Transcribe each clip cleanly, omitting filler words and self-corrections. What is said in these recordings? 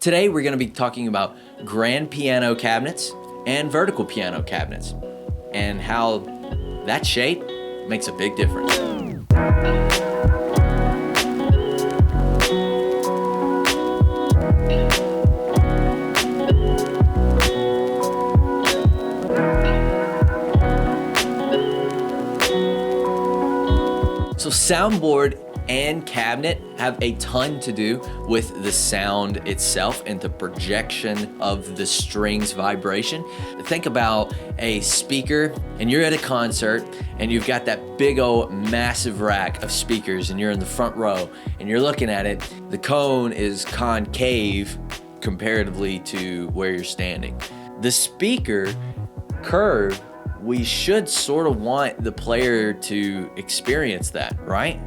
Today we're going to be talking about grand piano cabinets and vertical piano cabinets and how that shape makes a big difference. So soundboard and cabinet have a ton to do with the sound itself and the projection of the strings vibration. Think about a speaker and you're at a concert and you've got that big old massive rack of speakers and you're in the front row and you're looking at it. The cone is concave comparatively to where you're standing. The speaker curve, we should sort of want the player to experience that, right?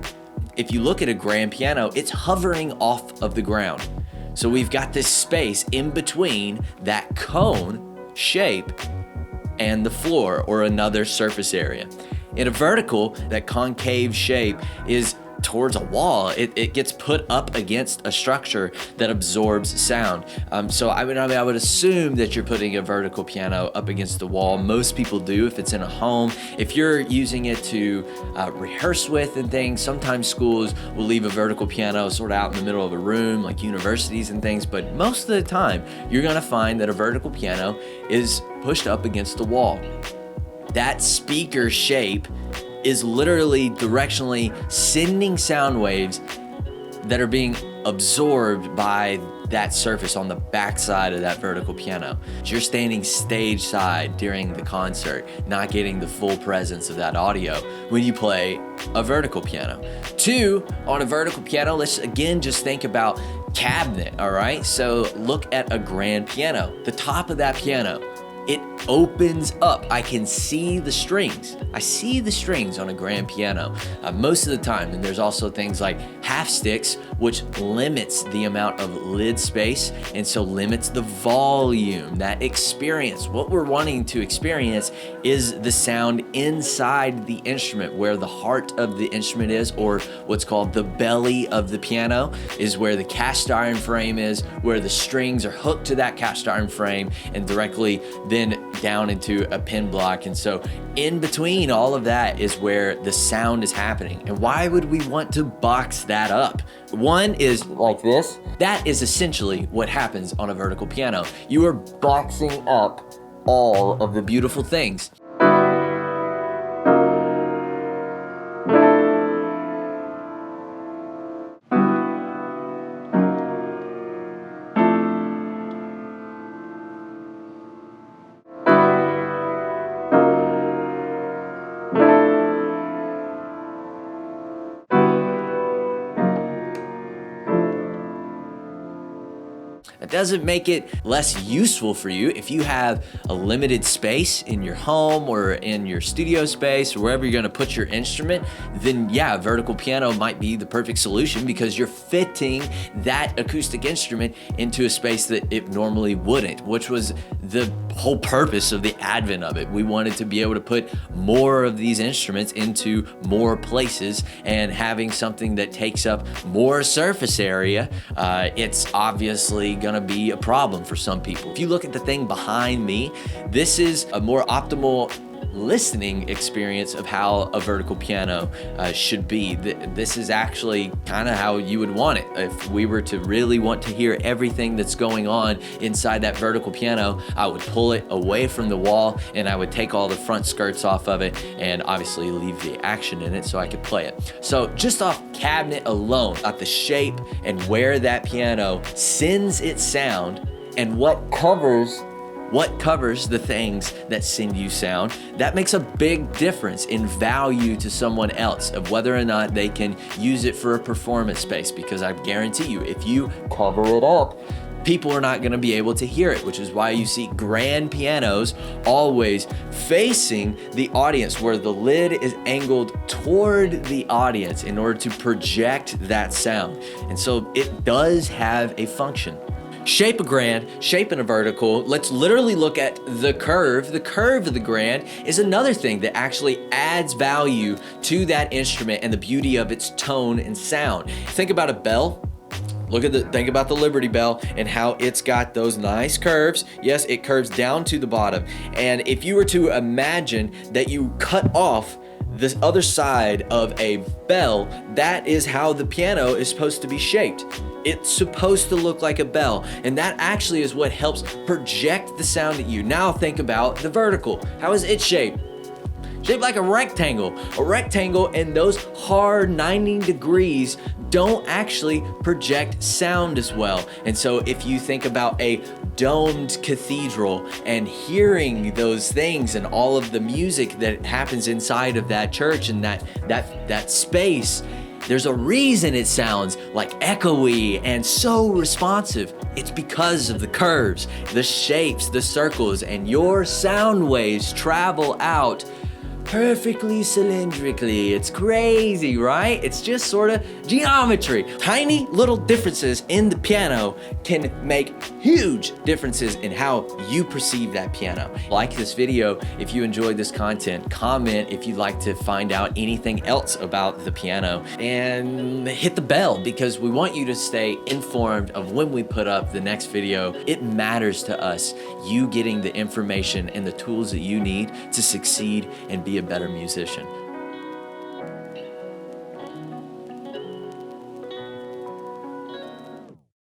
If you look at a grand piano, it's hovering off of the ground. So we've got this space in between that cone shape and the floor or another surface area. In a vertical, that concave shape is towards a wall. It gets put up against a structure that absorbs sound. So I would assume that you're putting a vertical piano up against the wall. Most people do if it's in a home. If you're using it to rehearse with and things, sometimes schools will leave a vertical piano sort of out in the middle of a room, like universities and things, but most of the time you're gonna find that a vertical piano is pushed up against the wall. That speaker shape is literally directionally sending sound waves that are being absorbed by that surface on the backside of that vertical piano. You're standing stage side during the concert, not getting the full presence of that audio when you play a vertical piano. Two, on a vertical piano, let's again just think about cabinet, all right? So look at a grand piano. The top of that piano, it opens up. I can see the strings. I see the strings on a grand piano most of the time. And there's also things like half sticks, which limits the amount of lid space and so limits the volume, that experience. What we're wanting to experience is the sound inside the instrument, where the heart of the instrument is, or what's called the belly of the piano is where the cast iron frame is, where the strings are hooked to that cast iron frame and directly then down into a pin block. And so in between all of that is where the sound is happening. And why would we want to box that up? One is like this. That is essentially what happens on a vertical piano. You are boxing up all of the beautiful things. It doesn't make it less useful for you if you have a limited space in your home or in your studio space or wherever you're gonna put your instrument, then yeah, a vertical piano might be the perfect solution because you're fitting that acoustic instrument into a space that it normally wouldn't, which was the whole purpose of the advent of it. We wanted to be able to put more of these instruments into more places, and having something that takes up more surface area, it's obviously gonna be a problem for some people. If you look at the thing behind me, this is a more optimal listening experience of how a vertical piano should be. This is actually kind of how you would want it. If we were to really want to hear everything that's going on inside that vertical piano, I would pull it away from the wall and I would take all the front skirts off of it and obviously leave the action in it so I could play it. So just off cabinet alone, at the shape and where that piano sends its sound and what covers the things that send you sound, that makes a big difference in value to someone else of whether or not they can use it for a performance space. Because I guarantee you, if you cover it up, people are not gonna be able to hear it, which is why you see grand pianos always facing the audience, where the lid is angled toward the audience in order to project that sound. And so it does have a function. Shape a grand, shape in a vertical. Let's literally look at the curve. The curve of the grand is another thing that actually adds value to that instrument and the beauty of its tone and sound. Think about a bell. Think about the Liberty Bell and how it's got those nice curves. Yes, it curves down to the bottom. And if you were to imagine that you cut off this other side of a bell, that is how the piano is supposed to be shaped. It's supposed to look like a bell, and that actually is what helps project the sound at you. Now think about the vertical. How is it shaped? Shaped like a rectangle. A rectangle, and those hard 90 degrees don't actually project sound as well. And so if you think about a domed cathedral and hearing those things and all of the music that happens inside of that church and that space, there's a reason it sounds like echoey and so responsive. It's because of the curves, the shapes, the circles, and your sound waves travel out perfectly cylindrically. It's crazy, right? It's just sort of geometry. Tiny little differences in the piano can make huge differences in how you perceive that piano. Like this video if you enjoyed this content. Comment if you'd like to find out anything else about the piano, and hit the bell because we want you to stay informed of when we put up the next video. It matters to us, you getting the information and the tools that you need to succeed and be a better musician.